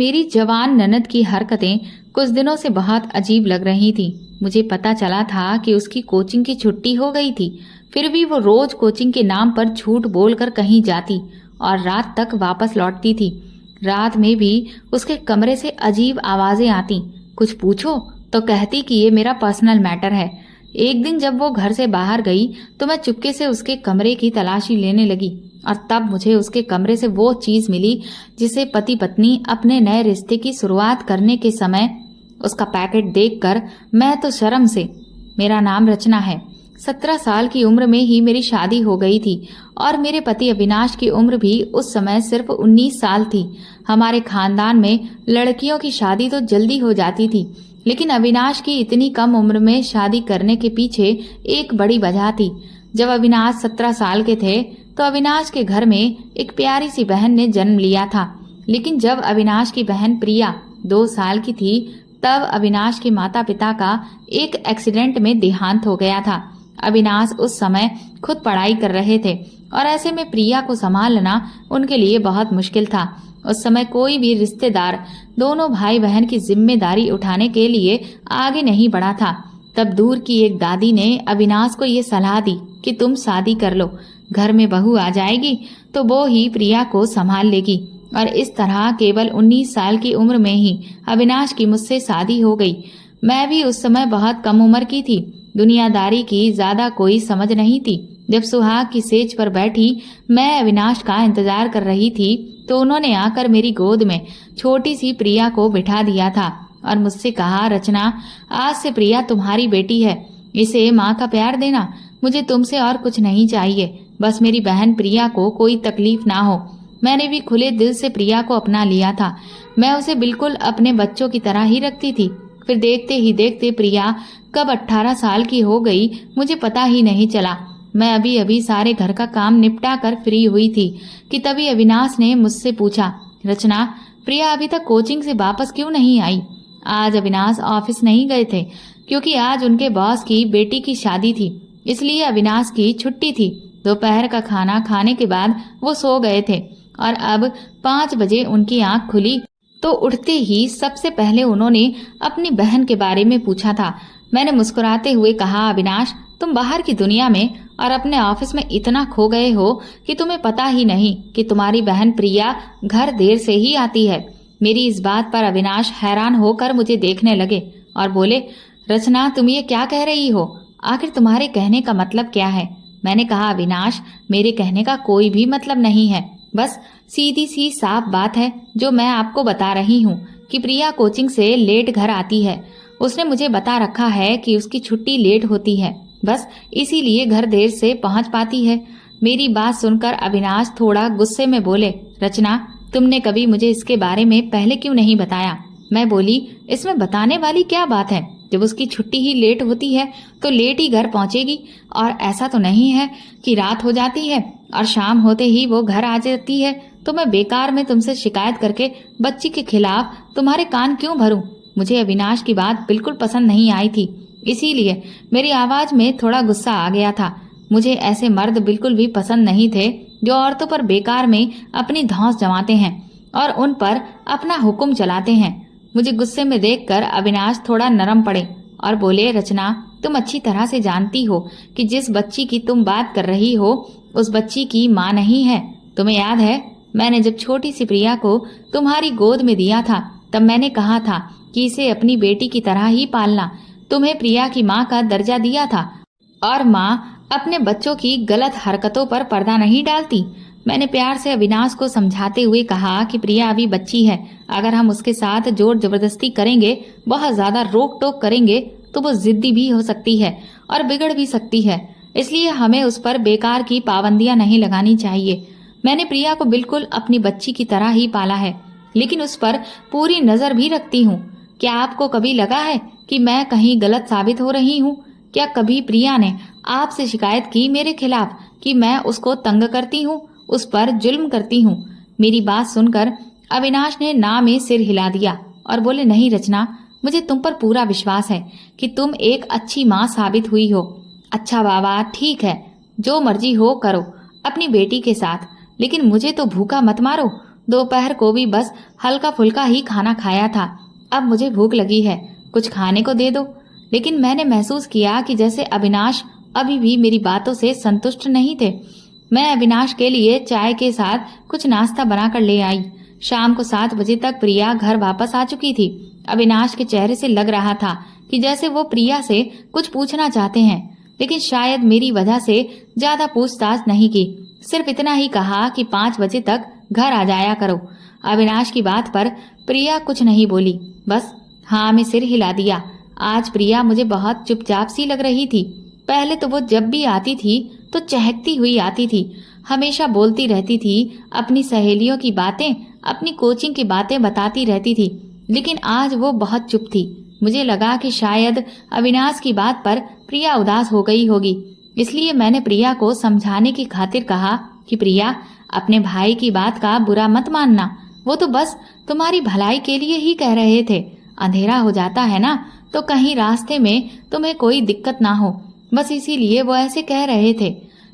मेरी जवान ननद की हरकतें कुछ दिनों से बहुत अजीब लग रही थी। मुझे पता चला था कि उसकी कोचिंग की छुट्टी हो गई थी, फिर भी वो रोज कोचिंग के नाम पर झूठ बोलकर कहीं जाती और रात तक वापस लौटती थी। रात में भी उसके कमरे से अजीब आवाजें आती। कुछ पूछो तो कहती कि ये मेरा पर्सनल मैटर है। एक दिन जब वो घर से बाहर गई तो मैं चुपके से उसके कमरे की तलाशी लेने लगी और तब मुझे उसके कमरे से वो चीज मिली जिसे पति पत्नी अपने नए रिश्ते की शुरुआत करने के समय उसका पैकेट देखकर मैं तो शर्म से। मेरा नाम रचना है। 17 साल की उम्र में ही मेरी शादी हो गई थी और मेरे पति अविनाश की उम्र भी उस समय सिर्फ 19 साल थी। हमारे खानदान में लड़कियों की शादी तो जल्दी हो जाती थी, लेकिन अविनाश की इतनी कम उम्र में शादी करने के पीछे एक बड़ी वजह थी। जब अविनाश 17 साल के थे तो अविनाश के घर में एक प्यारी सी बहन ने जन्म लिया था, लेकिन जब अविनाश की बहन प्रिया 2 साल की थी तब अविनाश के माता पिता का एक एक्सीडेंट में देहांत हो गया था। अविनाश उस समय खुद पढ़ाई कर रहे थे और ऐसे में प्रिया को संभालना उनके लिए बहुत मुश्किल था। उस समय कोई भी रिश्तेदार दोनों भाई बहन की जिम्मेदारी उठाने के लिए आगे नहीं बढ़ा था। तब दूर की एक दादी ने अविनाश को ये सलाह दी कि तुम शादी कर लो, घर में बहू आ जाएगी तो वो ही प्रिया को संभाल लेगी। और इस तरह केवल 19 साल की उम्र में ही अविनाश की मुझसे शादी हो गई। मैं भी उस समय बहुत कम उम्र की थी, दुनियादारी की ज्यादा कोई समझ नहीं थी। जब सुहाग की सेज पर बैठी मैं अविनाश का इंतजार कर रही थी तो उन्होंने आकर मेरी गोद में छोटी सी प्रिया को बिठा दिया था और मुझसे कहा, रचना, आज से प्रिया तुम्हारी बेटी है, इसे माँ का प्यार देना। मुझे तुमसे और कुछ नहीं चाहिए, बस मेरी बहन प्रिया को कोई तकलीफ ना हो। मैंने भी खुले दिल से प्रिया को अपना लिया था। मैं उसे बिल्कुल अपने बच्चों की तरह ही रखती थी। फिर देखते ही देखते प्रिया कब 18 साल की हो गई मुझे पता ही नहीं चला। मैं अभी अभी सारे घर का काम निपटा कर फ्री हुई थी कि तभी अविनाश ने मुझसे पूछा, रचना, प्रिया अभी तक कोचिंग से वापस क्यों नहीं आई? आज अविनाश ऑफिस नहीं गए थे क्योंकि आज उनके बॉस की बेटी की शादी थी, इसलिए अविनाश की छुट्टी थी। दोपहर का खाना खाने के बाद वो सो गए थे और अब 5 बजे उनकी आंख खुली तो उठते ही सबसे पहले उन्होंने अपनी बहन के बारे में पूछा था। मैंने मुस्कुराते हुए कहा, अविनाश, तुम बाहर की दुनिया में और अपने ऑफिस में इतना खो गए हो कि तुम्हें पता ही नहीं कि तुम्हारी बहन प्रिया घर देर से ही आती है। मेरी इस बात पर अविनाश हैरान होकर मुझे देखने लगे और बोले, रचना, तुम ये क्या कह रही हो? आखिर तुम्हारे कहने का मतलब क्या है? मैंने कहा, अविनाश, मेरे कहने का कोई भी मतलब नहीं है, बस सीधी सी साफ बात है जो मैं आपको बता रही हूँ कि प्रिया कोचिंग से लेट घर आती है। उसने मुझे बता रखा है कि उसकी छुट्टी लेट होती है, बस इसीलिए घर देर से पहुँच पाती है। मेरी बात सुनकर अविनाश थोड़ा गुस्से में बोले, रचना, तुमने कभी मुझे इसके बारे में पहले क्यों नहीं बताया? मैं बोली, इसमें बताने वाली क्या बात है? जब उसकी छुट्टी ही लेट होती है तो लेट ही घर पहुंचेगी, और ऐसा तो नहीं है कि रात हो जाती है और शाम होते ही वो घर आ जाती है। तो मैं बेकार में तुमसे शिकायत करके बच्ची के खिलाफ तुम्हारे कान क्यों भरूं? मुझे अविनाश की बात बिल्कुल पसंद नहीं आई थी, इसीलिए मेरी आवाज में थोड़ा गुस्सा आ गया था। मुझे ऐसे मर्द बिल्कुल भी पसंद नहीं थे जो औरतों पर बेकार में अपनी धौंस जमाते हैं और उन पर अपना हुक्म चलाते हैं। मुझे गुस्से में देखकर अविनाश थोड़ा नरम पड़े और बोले, रचना, तुम अच्छी तरह से जानती हो कि जिस बच्ची की तुम बात कर रही हो उस बच्ची की माँ नहीं है। तुम्हें याद है, मैंने जब छोटी सी प्रिया को तुम्हारी गोद में दिया था तब मैंने कहा था कि इसे अपनी बेटी की तरह ही पालना। तुम्हें प्रिया की माँ का दर्जा दिया था और माँ अपने बच्चों की गलत हरकतों पर पर्दा नहीं डालती। मैंने प्यार से अविनाश को समझाते हुए कहा कि प्रिया अभी बच्ची है, अगर हम उसके साथ जोर जबरदस्ती करेंगे, बहुत ज्यादा रोक टोक करेंगे तो वो जिद्दी भी हो सकती है और बिगड़ भी सकती है, इसलिए हमें उस पर बेकार की पाबंदियां नहीं लगानी चाहिए। मैंने प्रिया को बिल्कुल अपनी बच्ची की तरह ही पाला है, लेकिन उस पर पूरी नजर भी रखती हूँ। क्या आपको कभी लगा है कि मैं कहीं गलत साबित हो रही हूँ? क्या कभी प्रिया ने आपसे शिकायत की मेरे खिलाफ कि मैं उसको तंग करती हूँ, उस पर जुल्म करती हूँ? मेरी बात सुनकर अविनाश ने ना में सिर हिला दिया और बोले, नहीं रचना, मुझे तुम पर पूरा विश्वास है कि तुम एक अच्छी माँ साबित हुई हो। अच्छा बाबा, ठीक है, जो मर्जी हो करो अपनी बेटी के साथ, लेकिन मुझे तो भूखा मत मारो। दोपहर को भी बस हल्का फुल्का ही खाना खाया था। अब मुझे भूख लगी है, कुछ खाने को दे दो। लेकिन मैंने महसूस किया कि जैसे अविनाश अभी भी मेरी बातों से संतुष्ट नहीं थे। मैं अविनाश के लिए चाय के साथ कुछ नाश्ता बनाकर ले आई। शाम को 7 बजे तक प्रिया घर वापस आ चुकी थी। अविनाश के चेहरे से लग रहा था कि जैसे वो प्रिया से कुछ पूछना चाहते हैं, लेकिन शायद मेरी वजह से ज्यादा पूछताछ नहीं की। सिर्फ इतना ही कहा कि 5 बजे तक घर आ जाया करो। अविनाश की बात पर प्रिया कुछ नहीं बोली, बस हाँ में सिर हिला दिया। आज प्रिया मुझे बहुत चुपचाप सी लग रही थी। पहले तो वो जब भी आती थी तो चहकती हुई आती थी, हमेशा बोलती रहती थी, अपनी सहेलियों की बातें, अपनी कोचिंग की बातें बताती रहती थी। लेकिन आज वो बहुत चुप थी। मुझे लगा कि शायद अविनाश की बात पर प्रिया उदास हो गई होगी। इसलिए मैंने प्रिया को समझाने की खातिर कहा कि प्रिया, अपने भाई की बात का बुरा मत मानना, वो तो बस तुम्हारी भलाई के लिए ही कह रहे थे। अंधेरा हो जाता है ना, तो कहीं रास्ते में तुम्हें कोई दिक्कत ना हो, बस इसीलिए वो ऐसे कह रहे थे।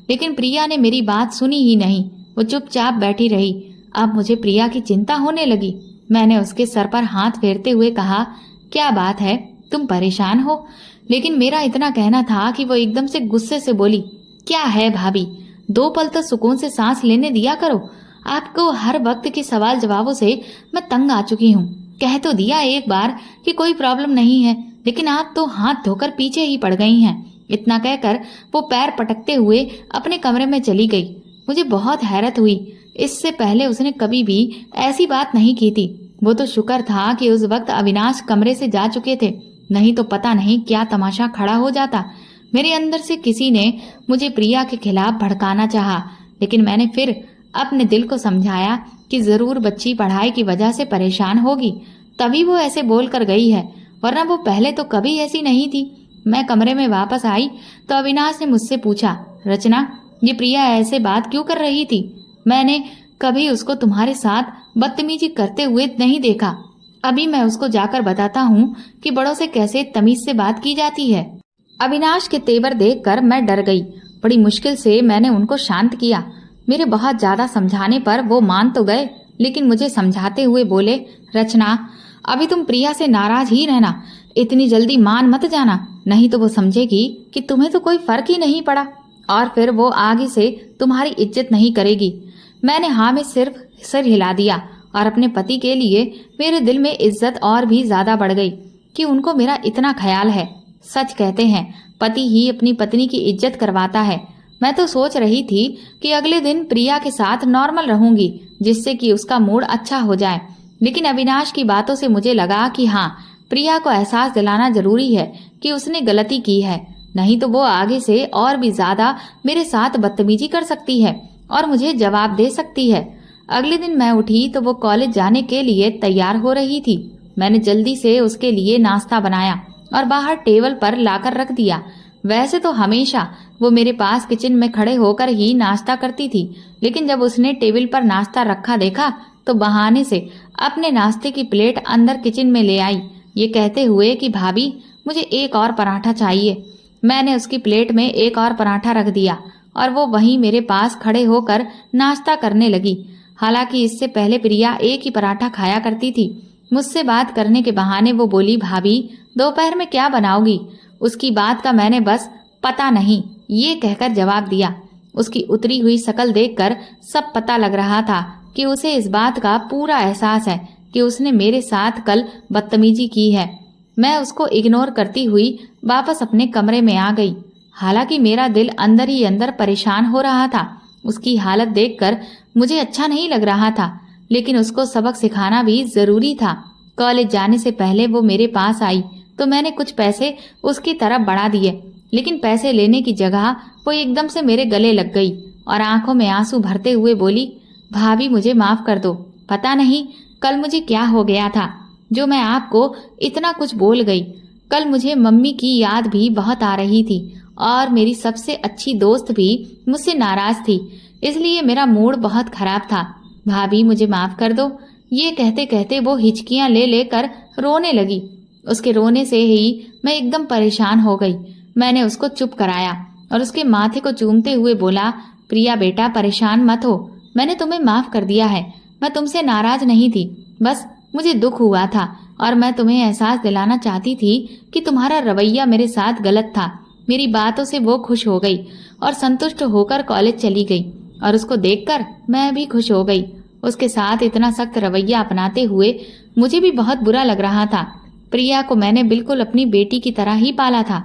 लेकिन प्रिया ने मेरी बात सुनी ही नहीं, वो चुपचाप बैठी रही। अब मुझे प्रिया की चिंता होने लगी। मैंने उसके सर पर हाथ फेरते हुए कहा, क्या बात है, तुम परेशान हो? लेकिन मेरा इतना कहना था कि वो एकदम से गुस्से से बोली, क्या है भाभी, 2 पल तो सुकून से सांस लेने दिया करो। आपको हर वक्त के सवाल जवाबों से मैं तंग आ चुकी हूँ। कह तो दिया एक बार कि कोई प्रॉब्लम नहीं है, लेकिन आप तो हाथ धोकर पीछे ही पड़ गई हैं। इतना कहकर वो पैर पटकते हुए अपने कमरे में चली गई। मुझे बहुत हैरत हुई। इससे पहले उसने कभी भी ऐसी बात नहीं की थी। वो तो शुक्र था कि उस वक्त अविनाश कमरे से जा चुके थे, नहीं तो पता नहीं क्या तमाशा खड़ा हो जाता। मेरे अंदर से किसी ने मुझे प्रिया के खिलाफ भड़काना चाहा, लेकिन मैंने फिर अपने दिल को समझाया कि जरूर बच्ची पढ़ाई की वजह से परेशान होगी, तभी वो ऐसे बोल कर गई है, वरना वो पहले तो कभी ऐसी नहीं थी। मैं कमरे में वापस आई तो अविनाश ने मुझसे पूछा, रचना, ये प्रिया ऐसे बात क्यों कर रही थी? मैंने कभी उसको तुम्हारे साथ बदतमीजी करते हुए नहीं देखा। अभी मैं उसको जाकर बताता हूँ कि बड़ों से कैसे तमीज से बात की जाती है। अविनाश के तेवर देखकर मैं डर गई। बड़ी मुश्किल से मैंने उनको शांत किया। मेरे बहुत ज्यादा समझाने पर वो मान तो गए, लेकिन मुझे समझाते हुए बोले, रचना, अभी तुम प्रिया से नाराज ही रहना, इतनी जल्दी मान मत जाना, नहीं तो वो समझेगी कि तुम्हें तो कोई फर्क ही नहीं पड़ा और फिर वो आगे से तुम्हारी इज्जत नहीं करेगी। मैंने हाँ में सिर्फ सिर हिला दिया और अपने पति के लिए मेरे दिल में इज्जत और भी ज्यादा बढ़ गई कि उनको मेरा इतना ख्याल है। सच कहते हैं, पति ही अपनी पत्नी की इज्जत करवाता है। मैं तो सोच रही थी कि अगले दिन प्रिया के साथ नॉर्मल रहूंगी, जिससे कि उसका मूड अच्छा हो जाए। लेकिन अविनाश की बातों से मुझे लगा कि हाँ, प्रिया को एहसास दिलाना जरूरी है कि उसने गलती की है, नहीं तो वो आगे से और भी ज्यादा मेरे साथ बदतमीजी कर सकती है और मुझे जवाब दे सकती है। अगले दिन मैं उठी तो वो कॉलेज जाने के लिए तैयार हो रही थी। मैंने जल्दी से उसके लिए नाश्ता बनाया और बाहर टेबल पर लाकर रख दिया। वैसे तो हमेशा वो मेरे पास किचन में खड़े होकर ही नाश्ता करती थी, लेकिन जब उसने टेबल पर नाश्ता रखा देखा तो बहाने से अपने नाश्ते की प्लेट अंदर किचन में ले आई, ये कहते हुए कि भाभी, मुझे एक और पराठा चाहिए। मैंने उसकी प्लेट में एक और पराठा रख दिया और वो वहीं मेरे पास खड़े होकर नाश्ता करने लगी। हालांकि इससे पहले प्रिया एक ही पराठा खाया करती थी। मुझसे बात करने के बहाने वो बोली, भाभी, दोपहर में क्या बनाओगी? उसकी बात का मैंने बस पता नहीं ये कहकर जवाब दिया। उसकी उतरी हुई शक्ल देखकर सब पता लग रहा था कि उसे इस बात का पूरा एहसास है कि उसने मेरे साथ कल बदतमीजी की है। मैं उसको इग्नोर करती हुई वापस अपने कमरे में आ गई। हालांकि मेरा दिल अंदर ही अंदर परेशान हो रहा था। उसकी हालत देखकर मुझे अच्छा नहीं लग रहा था, लेकिन उसको सबक सिखाना भी जरूरी था। कॉलेज जाने से पहले वो मेरे पास आई तो मैंने कुछ पैसे उसकी तरफ बढ़ा दिए, लेकिन पैसे लेने की जगह वो एकदम से मेरे गले लग गई और आंखों में आंसू भरते हुए बोली, भाभी, मुझे माफ कर दो। पता नहीं कल मुझे क्या हो गया था जो मैं आपको इतना कुछ बोल गई। कल मुझे मम्मी की याद भी बहुत आ रही थी और मेरी सबसे अच्छी दोस्त भी मुझसे नाराज थी, इसलिए मेरा मूड बहुत खराब था। भाभी, मुझे माफ कर दो। ये कहते कहते वो हिचकियां ले लेकर रोने लगी। उसके रोने से ही मैं एकदम परेशान हो गई। मैंने उसको चुप कराया और उसके माथे को चूमते हुए बोला, प्रिया बेटा, परेशान मत हो, मैंने तुम्हें माफ कर दिया है। मैं तुमसे नाराज नहीं थी, बस मुझे दुख हुआ था और मैं तुम्हें एहसास दिलाना चाहती थी कि तुम्हारा रवैया मेरे साथ गलत था। मेरी बातों से वो खुश हो गई और संतुष्ट होकर कॉलेज चली गई और उसको देखकर मैं भी खुश हो गई। उसके साथ इतना सख्त रवैया अपनाते हुए मुझे भी बहुत बुरा लग रहा था। प्रिया को मैंने बिल्कुल अपनी बेटी की तरह ही पाला था।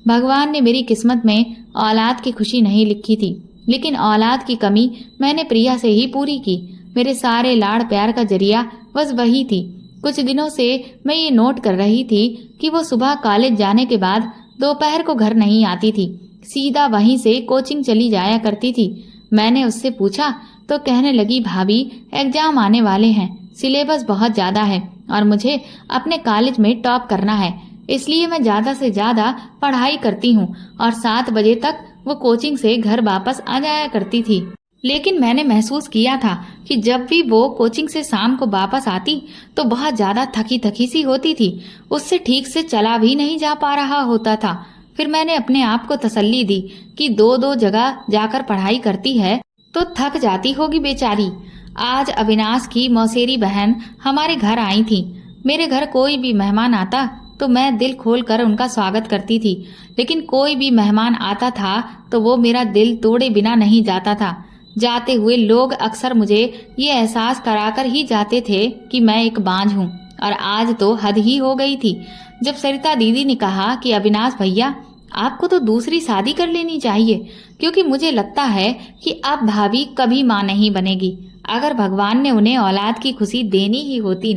भगवान ने मेरी किस्मत में औलाद की खुशी नहीं लिखी थी, लेकिन औलाद की कमी मैंने प्रिया से ही पूरी की। मेरे सारे लाड़ प्यार का जरिया बस वही थी। कुछ दिनों से मैं ये नोट कर रही थी कि वो सुबह कॉलेज जाने के बाद दोपहर को घर नहीं आती थी, सीधा वहीं से कोचिंग चली जाया करती थी। मैंने उससे पूछा तो कहने लगी, भाभी एग्जाम आने वाले हैं, सिलेबस बहुत ज्यादा है और मुझे अपने कॉलेज में टॉप करना है, इसलिए मैं ज्यादा से ज्यादा पढ़ाई करती हूँ और 7 बजे तक वो कोचिंग से घर वापस आ जाया करती थी। लेकिन मैंने महसूस किया था कि जब भी वो कोचिंग से शाम को वापस आती तो बहुत ज्यादा थकी थकी सी होती थी, उससे ठीक से चला भी नहीं जा पा रहा होता था। फिर मैंने अपने आप को तसल्ली दी कि 2-2 जगह जाकर पढ़ाई करती है तो थक जाती होगी बेचारी। आज अविनाश की मौसेरी बहन हमारे घर आई थी। मेरे घर कोई भी मेहमान आता तो मैं दिल खोलकर उनका स्वागत करती थी, लेकिन कोई भी मेहमान आता था तो वो मेरा दिल तोड़े बिना नहीं जाता था। जाते हुए लोग अक्सर मुझे ये एहसास कराकर ही जाते थे कि मैं एक बांझ हूँ, और आज तो हद ही हो गई थी जब सरिता दीदी ने कहा कि अविनाश भैया आपको तो दूसरी शादी कर लेनी चाहिए, क्योंकि मुझे लगता है कि अब भाभी कभी माँ नहीं बनेगी। अगर भगवान ने उन्हें औलाद की खुशी देनी ही होती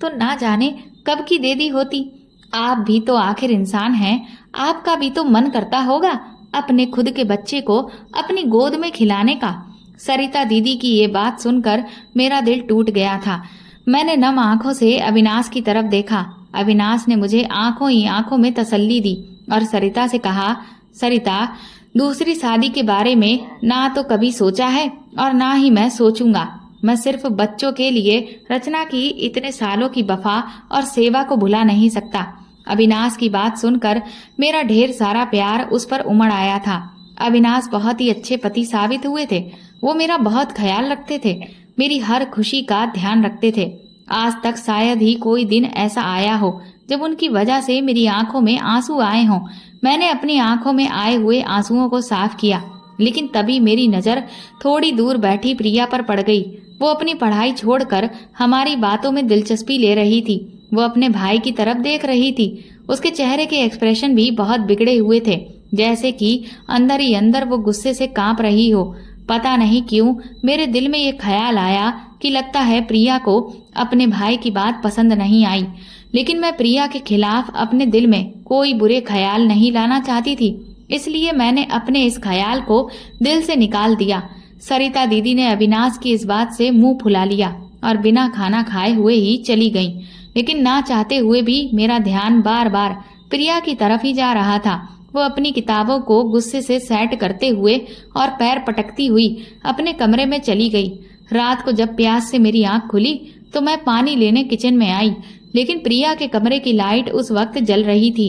तो ना जाने कब की दे दी होती। आप भी तो आखिर इंसान हैं, आपका भी तो मन करता होगा अपने खुद के बच्चे को अपनी गोद में खिलाने का। सरिता दीदी की ये बात सुनकर मेरा दिल टूट गया था। मैंने नम आंखों से अविनाश की तरफ देखा। अविनाश ने मुझे आंखों ही आंखों में तसल्ली दी और सरिता से कहा, सरिता दूसरी शादी के बारे में ना तो कभी सोचा है और ना ही मैं सोचूंगा। मैं सिर्फ बच्चों के लिए रचना की इतने सालों की वफा और सेवा को भुला नहीं सकता। अविनाश की बात सुनकर मेरा ढेर सारा प्यार उस पर उमड़ आया था। अविनाश बहुत ही अच्छे पति साबित हुए थे। वो मेरा बहुत ख्याल रखते थे, मेरी हर खुशी का ध्यान रखते थे। आज तक शायद ही कोई दिन ऐसा आया हो जब उनकी वजह से मेरी आंखों में आंसू आए हों। मैंने अपनी आंखों में आए हुए आंसुओं को साफ किया, लेकिन तभी मेरी नजर थोड़ी दूर बैठी प्रिया पर पड़ गई। वो अपनी पढ़ाई छोड़कर हमारी बातों में दिलचस्पी ले रही थी। वो अपने भाई की तरफ देख रही थी। उसके चेहरे के एक्सप्रेशन भी बहुत बिगड़े हुए थे, जैसे कि अंदर ही अंदर वो गुस्से से कांप रही हो। पता नहीं क्यों मेरे दिल में ये ख्याल आया कि लगता है प्रिया को अपने भाई की बात पसंद नहीं आई, लेकिन मैं प्रिया के खिलाफ अपने दिल में कोई बुरे ख्याल नहीं लाना चाहती थी, इसलिए मैंने अपने इस ख्याल को दिल से निकाल दिया। सरिता दीदी ने अविनाश की इस बात से मुंह फुला लिया और बिना खाना खाए हुए ही चली गईं। लेकिन ना चाहते हुए भी मेरा ध्यान बार बार प्रिया की तरफ ही जा रहा था। वो अपनी किताबों को गुस्से से सेट करते हुए और पैर पटकती हुई अपने कमरे में चली गई। रात को जब प्यास से मेरी आंख खुली तो मैं पानी लेने किचन में आई, लेकिन प्रिया के कमरे की लाइट उस वक्त जल रही थी।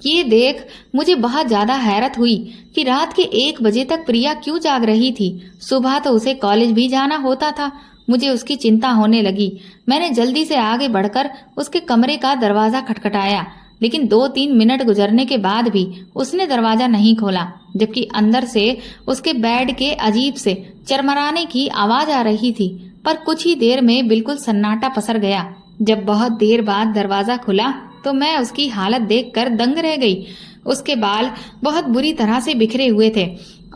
ये देख मुझे बहुत ज्यादा हैरत हुई कि रात के 1 बजे तक प्रिया क्यों जाग रही थी। सुबह तो उसे कॉलेज भी जाना होता था। मुझे उसकी चिंता होने लगी। मैंने जल्दी से आगे बढ़कर उसके कमरे का दरवाजा खटखटाया, लेकिन 2-3 मिनट गुजरने के बाद भी उसने दरवाजा नहीं खोला, जबकि अंदर से उसके बेड के अजीब से चरमराने की आवाज आ रही थी। पर कुछ ही देर में बिल्कुल सन्नाटा पसर गया। जब बहुत देर बाद दरवाजा खुला तो मैं उसकी हालत देखकर दंग रह गई। उसके बाल बहुत बुरी तरह से बिखरे हुए थे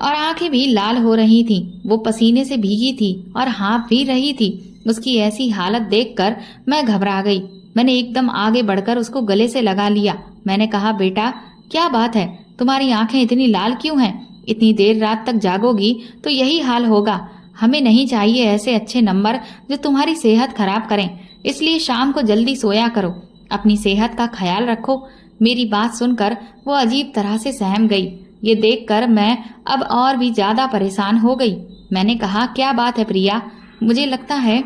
और आंखें भी लाल हो रही थीं। वो पसीने से भीगी थी और हाँफ भी रही थी। उसकी ऐसी हालत देखकर मैं घबरा गई। मैंने एकदम आगे बढ़कर उसको गले से लगा लिया। मैंने कहा, बेटा क्या बात है, तुम्हारी आंखें इतनी लाल क्यों हैं? इतनी देर रात तक जागोगी तो यही हाल होगा। हमें नहीं चाहिए ऐसे अच्छे नंबर जो तुम्हारी सेहत खराब करें, इसलिए शाम को जल्दी सोया करो, अपनी सेहत का ख्याल रखो। मेरी बात सुनकर वो अजीब तरह से सहम गई। ये देखकर मैं अब और भी ज्यादा परेशान हो गई। मैंने कहा, क्या बात है प्रिया? मुझे लगता है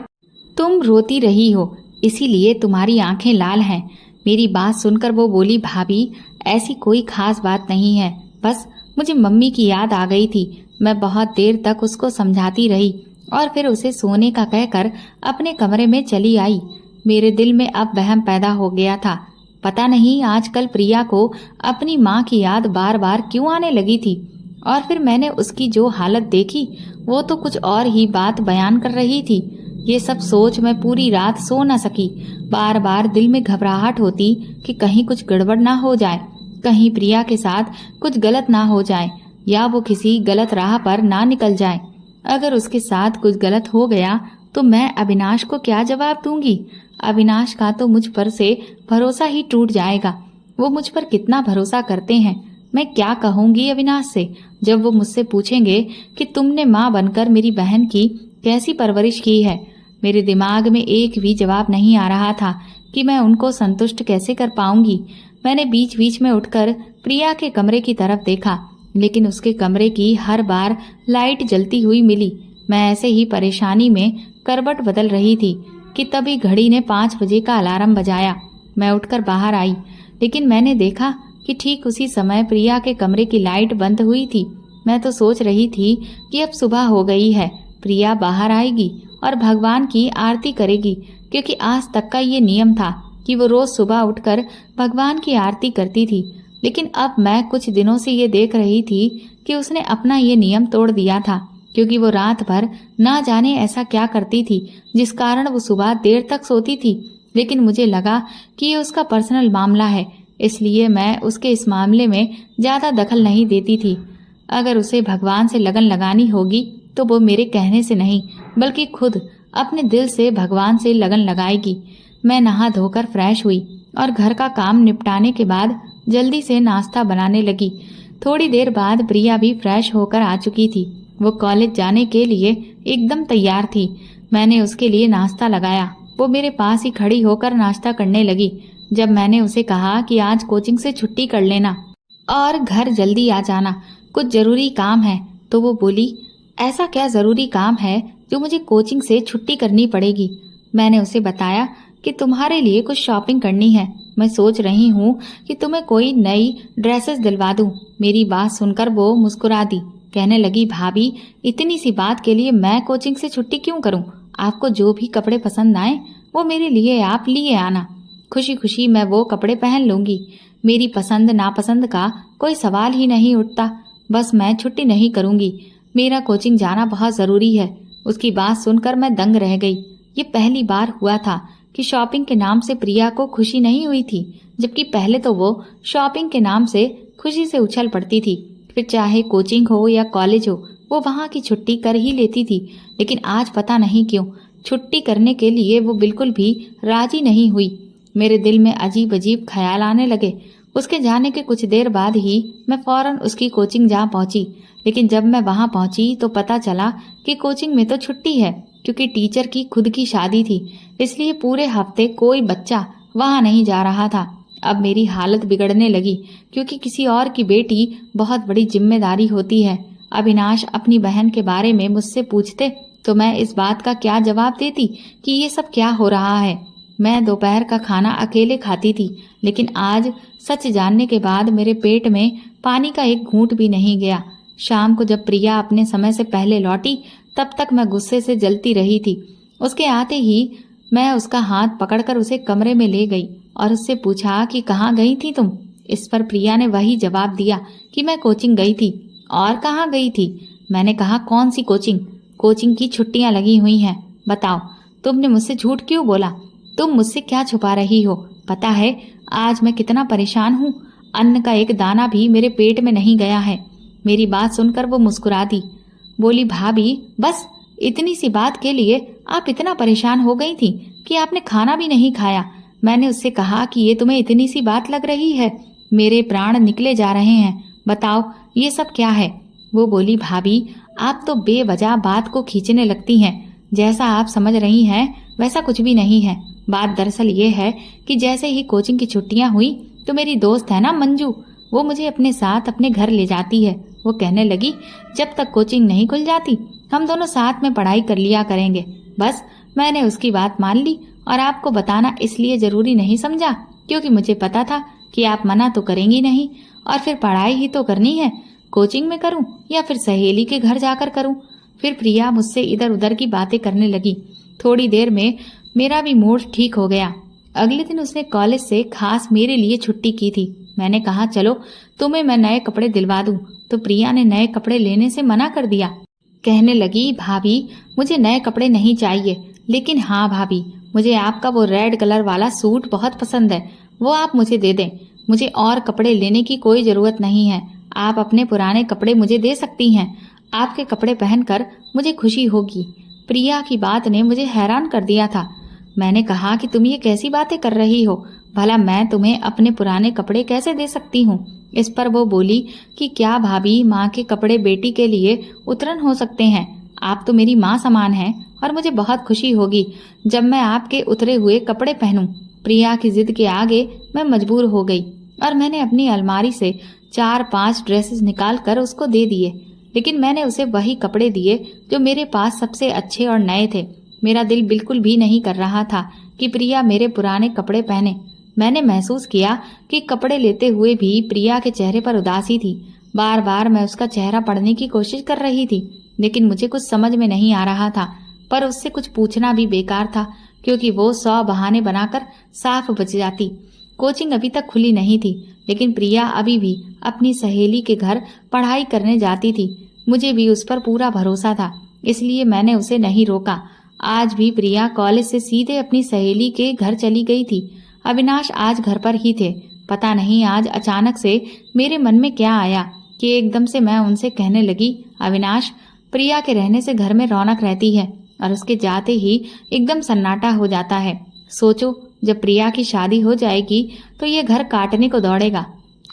तुम रोती रही हो, इसीलिए तुम्हारी आंखें लाल हैं। मेरी बात सुनकर वो बोली, भाभी ऐसी कोई खास बात नहीं है, बस मुझे मम्मी की याद आ गई थी। मैं बहुत देर तक उसको समझाती रही और फिर उसे सोने का कहकर अपने कमरे में चली आई। मेरे दिल में अब वहम पैदा हो गया था। पता नहीं आजकल प्रिया को अपनी माँ की याद बार बार क्यों आने लगी थी। और फिर मैंने उसकी जो हालत देखी वो तो कुछ और ही बात बयान कर रही थी। ये सब सोच मैं पूरी रात सो न सकी। बार बार दिल में घबराहट होती कि कहीं कुछ गड़बड़ ना हो जाए, कहीं प्रिया के साथ कुछ गलत ना हो जाए या वो किसी गलत राह पर ना निकल जाए। अगर उसके साथ कुछ गलत हो गया तो मैं अविनाश को क्या जवाब दूंगी। अविनाश का तो मुझ पर से भरोसा ही टूट जाएगा। वो मुझ पर कितना भरोसा करते हैं। मैं क्या कहूंगी अविनाश से जब वो मुझसे पूछेंगे कि तुमने माँ बनकर मेरी बहन की कैसी परवरिश की है। मेरे दिमाग में एक भी जवाब नहीं आ रहा था कि मैं उनको संतुष्ट कैसे कर पाऊंगी। मैंने बीच बीच में उठकर प्रिया के कमरे की तरफ देखा, लेकिन उसके कमरे की हर बार लाइट जलती हुई मिली। मैं ऐसे ही परेशानी में करवट बदल रही थी कि तभी घड़ी ने 5 बजे का अलार्म बजाया। मैं उठकर बाहर आई, लेकिन मैंने देखा कि ठीक उसी समय प्रिया के कमरे की लाइट बंद हुई थी। मैं तो सोच रही थी कि अब सुबह हो गई है, प्रिया बाहर आएगी और भगवान की आरती करेगी, क्योंकि आज तक का ये नियम था कि वो रोज सुबह उठकर भगवान की आरती करती थी। लेकिन अब मैं कुछ दिनों से ये देख रही थी कि उसने अपना ये नियम तोड़ दिया था, क्योंकि वो रात भर ना जाने ऐसा क्या करती थी जिस कारण वो सुबह देर तक सोती थी। लेकिन मुझे लगा कि ये उसका पर्सनल मामला है, इसलिए मैं उसके इस मामले में ज्यादा दखल नहीं देती थी। अगर उसे भगवान से लगन लगानी होगी तो वो मेरे कहने से नहीं बल्कि खुद अपने दिल से भगवान से लगन लगाएगी। मैं नहा धोकर फ्रेश हुई और घर का काम निपटाने के बाद जल्दी से नाश्ता बनाने लगी। थोड़ी देर बाद प्रिया भी फ्रेश होकर आ चुकी थी। वो कॉलेज जाने के लिए एकदम तैयार थी। मैंने उसके लिए नाश्ता लगाया। वो मेरे पास ही खड़ी होकर नाश्ता करने लगी। जब मैंने उसे कहा कि आज कोचिंग से छुट्टी कर लेना और घर जल्दी आ जाना, कुछ जरूरी काम है, तो वो बोली, ऐसा क्या जरूरी काम है जो मुझे कोचिंग से छुट्टी करनी पड़ेगी। मैंने उसे बताया कि तुम्हारे लिए कुछ शॉपिंग करनी है। मैं सोच रही हूँ कि तुम्हें कोई नई ड्रेसेस दिलवा दूं। मेरी बात सुनकर वो मुस्कुरा दी, कहने लगी, भाभी इतनी सी बात के लिए मैं कोचिंग से छुट्टी क्यों करूं। आपको जो भी कपड़े पसंद आए वो मेरे लिए आप लिए आना। खुशी खुशी मैं वो कपड़े पहन लूंगी। मेरी पसंद नापसंद का कोई सवाल ही नहीं उठता। बस मैं छुट्टी नहीं करूंगी। मेरा कोचिंग जाना बहुत जरूरी है। उसकी बात सुनकर मैं दंग रह गई। ये पहली बार हुआ था कि शॉपिंग के नाम से प्रिया को खुशी नहीं हुई थी, जबकि पहले तो वो शॉपिंग के नाम से खुशी से उछल पड़ती थी। फिर चाहे कोचिंग हो या कॉलेज हो, वो वहाँ की छुट्टी कर ही लेती थी। लेकिन आज पता नहीं क्यों छुट्टी करने के लिए वो बिल्कुल भी राजी नहीं हुई। मेरे दिल में अजीब अजीब ख्याल आने लगे। उसके जाने के कुछ देर बाद ही मैं फौरन उसकी कोचिंग जा पहुंची। लेकिन जब मैं वहां पहुंची तो पता चला कि कोचिंग में तो छुट्टी है, क्योंकि टीचर की खुद की शादी थी, इसलिए पूरे हफ्ते कोई बच्चा वहां नहीं जा रहा था। अब मेरी हालत बिगड़ने लगी, क्योंकि किसी और की बेटी बहुत बड़ी जिम्मेदारी होती है। अविनाश अपनी बहन के बारे में मुझसे पूछते तो मैं इस बात का क्या जवाब देती कि ये सब क्या हो रहा है। मैं दोपहर का खाना अकेले खाती थी, लेकिन आज सच जानने के बाद मेरे पेट में पानी का एक घूंट भी नहीं गया। शाम को जब प्रिया अपने समय से पहले लौटी, तब तक मैं गुस्से से जलती रही थी। उसके आते ही मैं उसका हाथ पकड़कर उसे कमरे में ले गई और उससे पूछा कि कहाँ गई थी तुम। इस पर प्रिया ने वही जवाब दिया कि मैं कोचिंग गई थी। और कहाँ गई थी? मैंने कहा, कौन सी कोचिंग? कोचिंग की छुट्टियां लगी हुई हैं। बताओ, तुमने मुझसे झूठ क्यों बोला? तुम मुझसे क्या छुपा रही हो? पता है आज मैं कितना परेशान हूँ। अन्न का एक दाना भी मेरे पेट में नहीं गया है। मेरी बात सुनकर वो मुस्कुरा दी, बोली, भाभी बस इतनी सी बात के लिए आप इतना परेशान हो गई थी कि आपने खाना भी नहीं खाया। मैंने उससे कहा कि ये तुम्हें इतनी सी बात लग रही है? मेरे प्राण निकले जा रहे हैं। बताओ ये सब क्या है? वो बोली, भाभी आप तो बेवजह बात को खींचने लगती हैं। जैसा आप समझ रही हैं वैसा कुछ भी नहीं है। बात दरअसल ये है कि जैसे ही कोचिंग की छुट्टियां हुई तो मेरी दोस्त है ना मंजू, वो मुझे अपने साथ अपने घर ले जाती है। वो कहने लगी, जब तक कोचिंग नहीं खुल जाती हम दोनों साथ में पढ़ाई कर लिया करेंगे। बस मैंने उसकी बात मान ली और आपको बताना इसलिए जरूरी नहीं समझा क्योंकि मुझे पता था कि आप मना तो करेंगी नहीं। और फिर पढ़ाई ही तो करनी है। कोचिंग में करूं या फिर सहेली के घर जाकर करूं? फिर प्रिया मुझसे इधर उधर की बातें करने लगी। थोड़ी देर में मेरा भी मूड ठीक हो गया। अगले दिन उसने कॉलेज से खास मेरे लिए छुट्टी की थी। मैंने कहा चलो तुम्हें मैं नए कपड़े दिलवा दूं, तो प्रिया ने नए कपड़े लेने से मना कर दिया। कहने लगी भाभी मुझे नए कपड़े नहीं चाहिए, लेकिन हाँ भाभी मुझे आपका वो रेड कलर वाला सूट बहुत पसंद है, वो आप मुझे दे दें। मुझे और कपड़े लेने की कोई जरूरत नहीं है, आप अपने पुराने कपड़े मुझे दे सकती हैं। आपके कपड़े पहनकर मुझे खुशी होगी। प्रिया की बात ने मुझे हैरान कर दिया था। मैंने कहा कि तुम ये कैसी बातें कर रही हो, भला मैं तुम्हें अपने पुराने कपड़े कैसे दे सकती हूँ। इस पर वो बोली कि क्या भाभी माँ के कपड़े बेटी के लिए उतरन हो सकते हैं। आप तो मेरी माँ समान हैं और मुझे बहुत खुशी होगी जब मैं आपके उतरे हुए कपड़े पहनूं। प्रिया की जिद के आगे मैं मजबूर हो गई और मैंने अपनी अलमारी से 4-5 ड्रेसेस निकाल कर उसको दे दिए, लेकिन मैंने उसे वही कपड़े दिए जो मेरे पास सबसे अच्छे और नए थे। मेरा दिल बिल्कुल भी नहीं कर रहा था कि प्रिया मेरे पुराने कपड़े पहने। मैंने महसूस किया कि कपड़े लेते हुए भी प्रिया के चेहरे पर उदासी थी। बार बार मैं उसका चेहरा पढ़ने की कोशिश कर रही थी, लेकिन मुझे कुछ समझ में नहीं आ रहा था। पर उससे कुछ पूछना भी बेकार था, क्योंकि वो 100 बहाने बनाकर साफ बच जाती। कोचिंग अभी तक खुली नहीं थी, लेकिन प्रिया अभी भी अपनी सहेली के घर पढ़ाई करने जाती थी। मुझे भी उस पर पूरा भरोसा था, इसलिए मैंने उसे नहीं रोका। आज भी प्रिया कॉलेज से सीधे अपनी सहेली के घर चली गई थी। अविनाश आज घर पर ही थे। पता नहीं आज अचानक से मेरे मन में क्या आया कि एकदम से मैं उनसे कहने लगी, अविनाश, प्रिया के रहने से घर में रौनक रहती है और उसके जाते ही एकदम सन्नाटा हो जाता है। सोचो, जब प्रिया की शादी हो जाएगी तो ये घर काटने को दौड़ेगा।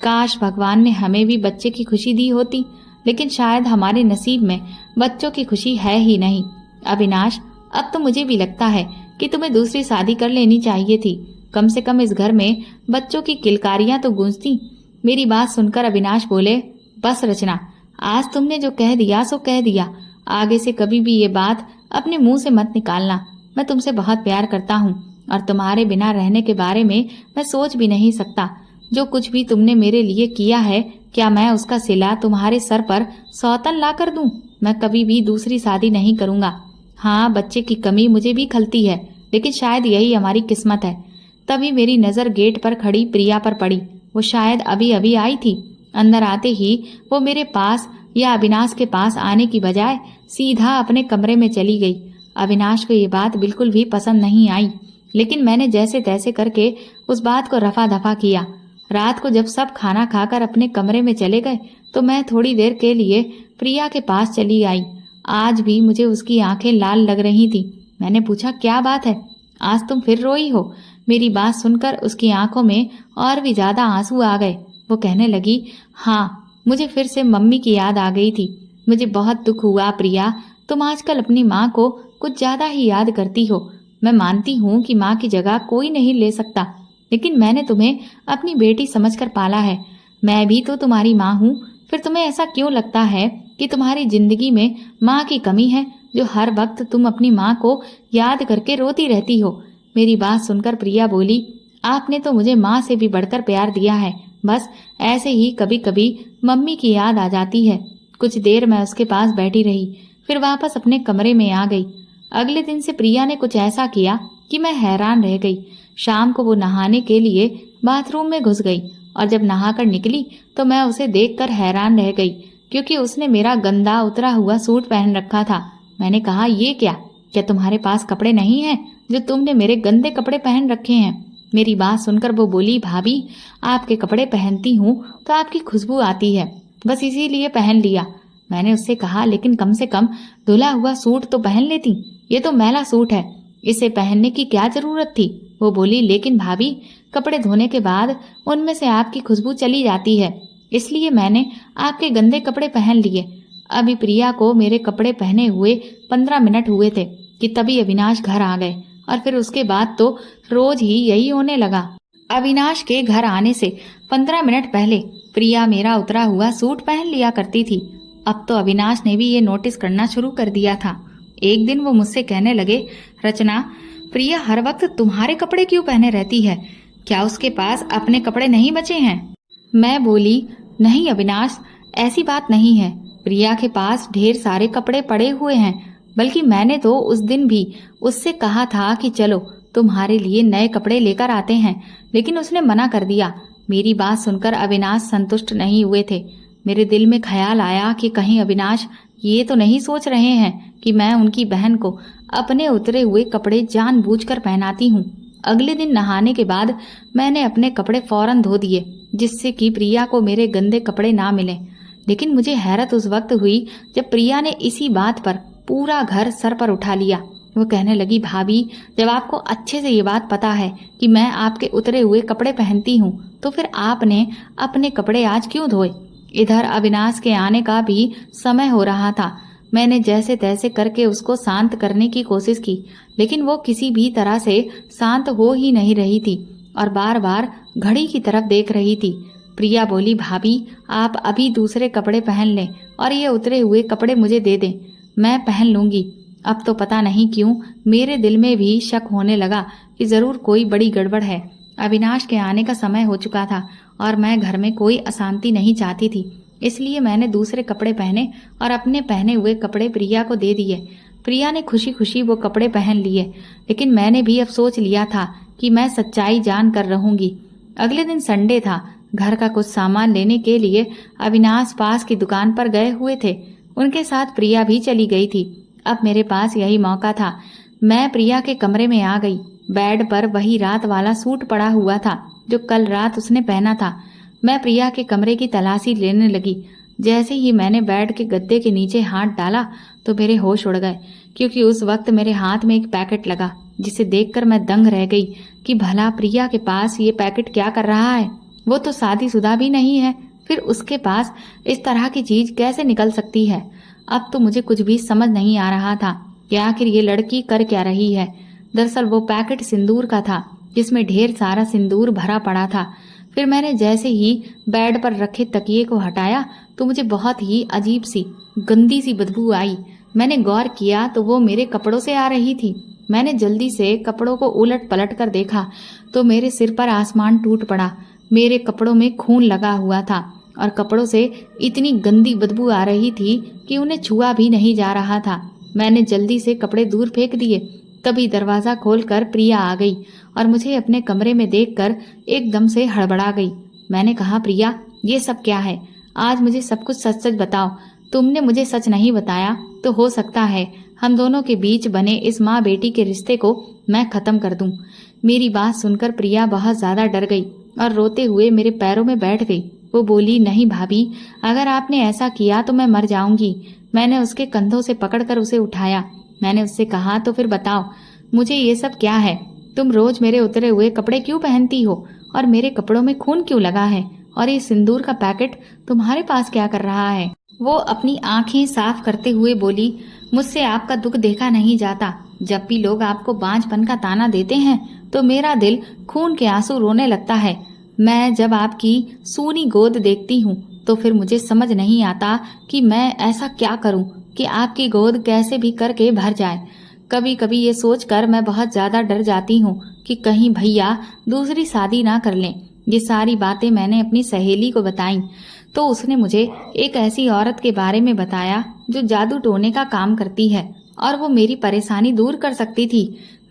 काश भगवान ने हमें भी बच्चे की खुशी दी होती, लेकिन शायद हमारे नसीब में बच्चों की खुशी है ही नहीं। अविनाश, अब तो मुझे भी लगता है कि तुम्हें दूसरी शादी कर लेनी चाहिए थी। कम से कम इस घर में बच्चों की किलकारियां तो गूंजती। मेरी बात सुनकर अविनाश बोले, बस रचना, आज तुमने जो कह दिया सो कह दिया। आगे से कभी भी ये बात अपने मुंह से मत निकालना। मैं तुमसे बहुत प्यार करता हूँ और तुम्हारे बिना रहने के बारे में मैं सोच भी नहीं सकता। जो कुछ भी तुमने मेरे लिए किया है, क्या मैं उसका सिला तुम्हारे सर पर सौतन ला कर दूं? मैं कभी भी दूसरी शादी नहीं करूंगा। हाँ, बच्चे की कमी मुझे भी खलती है, लेकिन शायद यही हमारी किस्मत है। तभी मेरी नजर गेट पर खड़ी प्रिया पर पड़ी। वो शायद अभी अभी आई थी। अंदर आते ही वो मेरे पास या अविनाश के पास आने की बजाय सीधा अपने कमरे में चली गई। अविनाश को ये बात बिल्कुल भी पसंद नहीं आई, लेकिन मैंने जैसे तैसे करके उस बात को रफा दफा किया। रात को जब सब खाना खाकर अपने कमरे में चले गए तो मैं थोड़ी देर के लिए प्रिया के पास चली आई। आज भी मुझे उसकी आंखें लाल लग रही थी। मैंने पूछा, क्या बात है, आज तुम फिर रोई हो? मेरी बात सुनकर उसकी आंखों में और भी ज्यादा आंसू आ गए। वो कहने लगी, हाँ, मुझे फिर से मम्मी की याद आ गई थी। मुझे बहुत दुख हुआ प्रिया, तुम आजकल अपनी माँ को कुछ ज्यादा ही याद करती हो। मैं मानती हूँ कि माँ की जगह कोई नहीं ले सकता, लेकिन मैंने तुम्हें अपनी बेटी समझकर पाला है। मैं भी तो तुम्हारी माँ हूँ। फिर तुम्हें ऐसा क्यों लगता है कि तुम्हारी जिंदगी में माँ की कमी है, जो हर वक्त तुम अपनी माँ को याद करके रोती रहती हो? मेरी बात सुनकर प्रिया बोली, आपने तो मुझे माँ से भी बढ़कर प्यार दिया है। बस ऐसे ही कभी कभी मम्मी की याद आ जाती है। कुछ देर मैं उसके पास बैठी रही, फिर वापस अपने कमरे में आ गई। अगले दिन से प्रिया ने कुछ ऐसा किया कि मैं हैरान रह गई। शाम को वो नहाने के लिए बाथरूम में घुस गई और जब नहाकर निकली तो मैं उसे देखकर हैरान रह गई, क्योंकि उसने मेरा गंदा उतरा हुआ सूट पहन रखा था। मैंने कहा, ये क्या तुम्हारे पास कपड़े नहीं हैं जो तुमने मेरे गंदे कपड़े पहन रखे हैं? मेरी बात सुनकर वो बोली, भाभी, आपके कपड़े पहनती हूँ तो आपकी खुशबू आती है, बस इसीलिए पहन लिया। मैंने उससे कहा, लेकिन कम से कम धुला हुआ सूट तो पहन लेती। ये तो मैला सूट है, इसे पहनने की क्या जरूरत थी? वो बोली, लेकिन भाभी, कपड़े धोने के बाद उनमें से आपकी खुशबू चली जाती है, इसलिए मैंने आपके गंदे कपड़े पहन लिए। अभी प्रिया को मेरे कपड़े पहने हुए 15 मिनट हुए थे कि तभी अविनाश घर आ गए, और फिर उसके बाद तो रोज ही यही होने लगा। अविनाश के घर आने से 15 मिनट पहले प्रिया मेरा उतरा हुआ सूट पहन लिया करती थी। अब तो अविनाश ने भी ये नोटिस करना शुरू कर दिया था। एक दिन वो मुझसे कहने लगे, रचना, प्रिया हर वक्त तुम्हारे कपड़े क्यों पहने रहती है? क्या उसके पास अपने कपड़े नहीं बचे हैं? मैं बोली, नहीं अविनाश, ऐसी बात नहीं है। प्रिया के पास ढेर सारे कपड़े पड़े हुए हैं, बल्कि मैंने तो उस दिन भी उससे कहा था कि चलो तुम्हारे लिए नए कपड़े लेकर आते हैं, लेकिन उसने मना कर दिया। मेरी बात सुनकर अविनाश संतुष्ट नहीं हुए थे। मेरे दिल में ख्याल आया कि कहीं अविनाश ये तो नहीं सोच रहे हैं कि मैं उनकी बहन को अपने उतरे हुए कपड़े जानबूझकर पहनाती हूँ। अगले दिन नहाने के बाद मैंने अपने कपड़े फौरन धो दिए, जिससे कि प्रिया को मेरे गंदे कपड़े ना मिले। लेकिन मुझे हैरत उस वक्त हुई जब प्रिया ने इसी बात पर पूरा घर सर पर उठा लिया। वो कहने लगी, भाभी, जब आपको अच्छे से ये बात पता है कि मैं आपके उतरे हुए कपड़े पहनती हूँ, तो फिर आपने अपने कपड़े आज क्यों धोए? इधर अविनाश के आने का भी समय हो रहा था। मैंने जैसे तैसे करके उसको शांत करने की कोशिश की, लेकिन वो किसी भी तरह से शांत हो ही नहीं रही थी और बार बार घड़ी की तरफ देख रही थी। प्रिया बोली, भाभी, आप अभी दूसरे कपड़े पहन लें और ये उतरे हुए कपड़े मुझे दे दें, मैं पहन लूंगी। अब तो पता नहीं क्यों मेरे दिल में भी शक होने लगा कि जरूर कोई बड़ी गड़बड़ है। अविनाश के आने का समय हो चुका था और मैं घर में कोई अशांति नहीं चाहती थी, इसलिए मैंने दूसरे कपड़े पहने और अपने पहने हुए कपड़े प्रिया को दे दिए। प्रिया ने खुशी खुशी वो कपड़े पहन लिए, लेकिन मैंने भी अब सोच लिया था कि मैं सच्चाई जान कर रहूंगी। अगले दिन संडे था। घर का कुछ सामान लेने के लिए अविनाश पास की दुकान पर गए हुए थे। उनके साथ प्रिया भी चली गई थी। अब मेरे पास यही मौका था। मैं प्रिया के कमरे में आ गई। बेड पर वही रात वाला सूट पड़ा हुआ था जो कल रात उसने पहना था। मैं प्रिया के कमरे की तलाशी लेने लगी। जैसे ही मैंने बेड के गद्दे के नीचे हाथ डाला तो मेरे होश उड़ गए, क्योंकि उस वक्त मेरे हाथ में एक पैकेट लगा, जिसे देखकर मैं दंग रह गई कि भला प्रिया के पास ये पैकेट क्या कर रहा है। वो तो शादीशुदा भी नहीं है, फिर उसके पास इस तरह की चीज कैसे निकल सकती है। अब तो मुझे कुछ भी समझ नहीं आ रहा था कि आखिर ये लड़की कर क्या रही है। दरअसल वो पैकेट सिंदूर का था, जिसमें ढेर सारा सिंदूर भरा पड़ा था। फिर मैंने जैसे ही बेड पर रखे तकिए को हटाया तो मुझे बहुत ही अजीब सी गंदी सी बदबू आई। मैंने गौर किया तो वो मेरे कपड़ों से आ रही थी। मैंने जल्दी से कपड़ों को उलट पलट कर देखा तो मेरे सिर पर आसमान टूट पड़ा। मेरे कपड़ों में खून लगा हुआ था और कपड़ों से इतनी गंदी बदबू आ रही थी कि उन्हें छुआ भी नहीं जा रहा था। मैंने जल्दी से कपड़े दूर फेंक दिए। तभी दरवाजा खोलकर प्रिया आ गई और मुझे अपने कमरे में देखकर एकदम से हड़बड़ा गई। मैंने कहा, प्रिया, ये सब क्या है? आज मुझे सब कुछ सच सच बताओ। तुमने मुझे सच नहीं बताया तो हो सकता है हम दोनों के बीच बने इस माँ बेटी के रिश्ते को मैं खत्म कर दूं। मेरी बात सुनकर प्रिया बहुत ज्यादा डर गई और रोते हुए मेरे पैरों में बैठ गई। वो बोली, नहीं भाभी, अगर आपने ऐसा किया तो मैं मर जाऊंगी। मैंने उसके कंधों से पकड़कर उसे उठाया। मैंने उससे कहा, तो फिर बताओ मुझे ये सब क्या है? तुम रोज मेरे उतरे हुए कपड़े क्यों पहनती हो और मेरे कपड़ों में खून क्यों लगा है? और ये सिंदूर का पैकेट तुम्हारे पास क्या कर रहा है? वो अपनी आंखें साफ करते हुए बोली, मुझसे आपका दुख देखा नहीं जाता। जब भी लोग आपको बांझपन का ताना देते हैं तो मेरा दिल खून के आंसू रोने लगता है। मैं जब आपकी सूनी गोद देखती हूँ तो फिर मुझे समझ नहीं आता कि मैं ऐसा क्या करूँ कि आपकी गोद कैसे भी करके भर जाए। कभी कभी ये सोचकर मैं बहुत ज्यादा डर जाती हूँ कि कहीं भैया दूसरी शादी ना कर लें। ये सारी बातें मैंने अपनी सहेली को बताई तो उसने मुझे एक ऐसी औरत के बारे में बताया जो जादू टोने का काम करती है और वो मेरी परेशानी दूर कर सकती थी।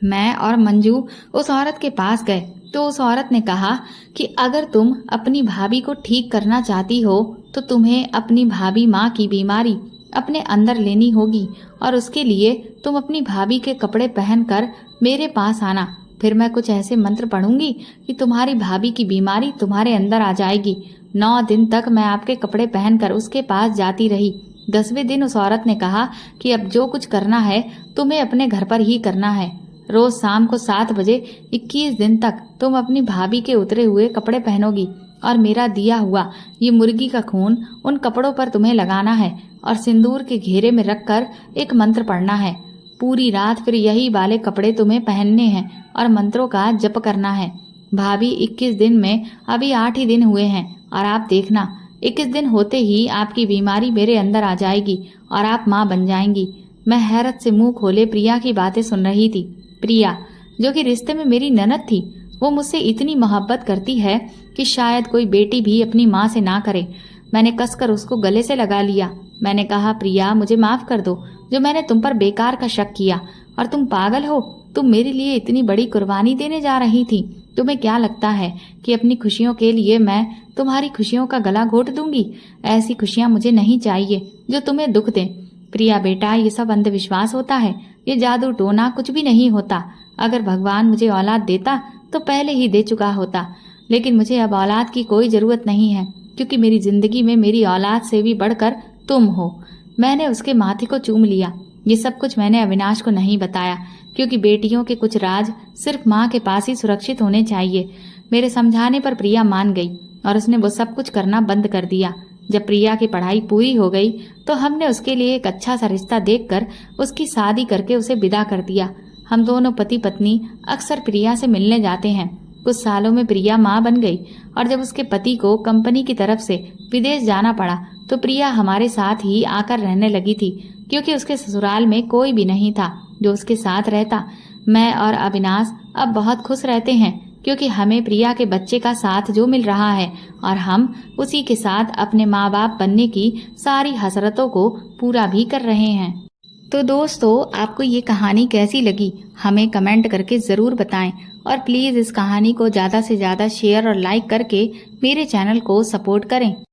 मैं और मंजू उस औरत के पास गए तो उस औरत ने कहा कि अगर तुम अपनी भाभी को ठीक करना चाहती हो तो तुम्हें अपनी भाभी माँ की बीमारी अपने अंदर लेनी होगी और उसके लिए तुम अपनी भाभी के कपड़े पहनकर मेरे पास आना। फिर मैं कुछ ऐसे मंत्र पढ़ूंगी कि तुम्हारी भाभी की बीमारी तुम्हारे अंदर आ जाएगी। 9 दिन तक मैं आपके कपड़े पहनकर उसके पास जाती रही। 10वें दिन उस औरत ने कहा कि अब जो कुछ करना है तुम्हें अपने घर पर ही करना है। रोज शाम को 7 बजे 21 दिन तक तुम अपनी भाभी के उतरे हुए कपड़े पहनोगी और मेरा दिया हुआ ये मुर्गी का खून उन कपड़ों पर तुम्हें लगाना है और सिंदूर के घेरे में रखकर एक मंत्र पढ़ना है। पूरी रात फिर यही वाले कपड़े तुम्हें पहनने हैं और मंत्रों का जप करना है। भाभी 21 दिन में अभी 8 ही दिन हुए हैं और आप देखना 21 दिन होते ही आपकी बीमारी मेरे अंदर आ जाएगी और आप माँ बन जाएंगी। मैं हैरत से मुंह खोले प्रिया की बातें सुन रही थी। प्रिया, जो कि रिश्ते में मेरी ननद थी, वो मुझसे इतनी मोहब्बत करती है कि शायद कोई बेटी भी अपनी माँ से ना करे। मैंने कसकर उसको गले से लगा लिया। मैंने कहा, प्रिया, मुझे माफ कर दो जो मैंने तुम पर बेकार का शक किया। और तुम पागल हो, तुम मेरे लिए इतनी बड़ी कुर्बानी देने जा रही थी। तुम्हें क्या लगता है कि अपनी खुशियों के लिए मैं तुम्हारी खुशियों का गला घोट दूंगी? ऐसी खुशियां मुझे नहीं चाहिए जो तुम्हें दुख दें। प्रिया बेटा, ये सब अंधविश्वास होता है, ये जादू टोना कुछ भी नहीं होता। अगर भगवान मुझे औलाद देता तो पहले ही दे चुका होता, लेकिन मुझे अब औलाद की कोई जरूरत नहीं है, क्योंकि मेरी जिंदगी में मेरी औलाद से भी बढ़कर तुम हो। मैंने उसके माथे को चूम लिया। ये सब कुछ मैंने अविनाश को नहीं बताया, क्योंकि बेटियों के कुछ राज सिर्फ माँ के पास ही सुरक्षित होने चाहिए। मेरे समझाने पर प्रिया मान गई और उसने वो सब कुछ करना बंद कर दिया। जब प्रिया की पढ़ाई पूरी हो गई तो हमने उसके लिए एक अच्छा सा रिश्ता देखकर उसकी शादी करके उसे विदा कर दिया। हम दोनों पति पत्नी अक्सर प्रिया से मिलने जाते हैं। कुछ सालों में प्रिया माँ बन गई और जब उसके पति को कंपनी की तरफ से विदेश जाना पड़ा तो प्रिया हमारे साथ ही आकर रहने लगी थी, क्योंकि उसके ससुराल में कोई भी नहीं था जो उसके साथ रहता। मैं और अविनाश अब बहुत खुश रहते हैं, क्योंकि हमें प्रिया के बच्चे का साथ जो मिल रहा है और हम उसी के साथ अपने माँ बाप बनने की सारी हसरतों को पूरा भी कर रहे हैं। तो दोस्तों, आपको ये कहानी कैसी लगी हमें कमेंट करके ज़रूर बताएं और प्लीज़ इस कहानी को ज़्यादा से ज़्यादा शेयर और लाइक करके मेरे चैनल को सपोर्ट करें।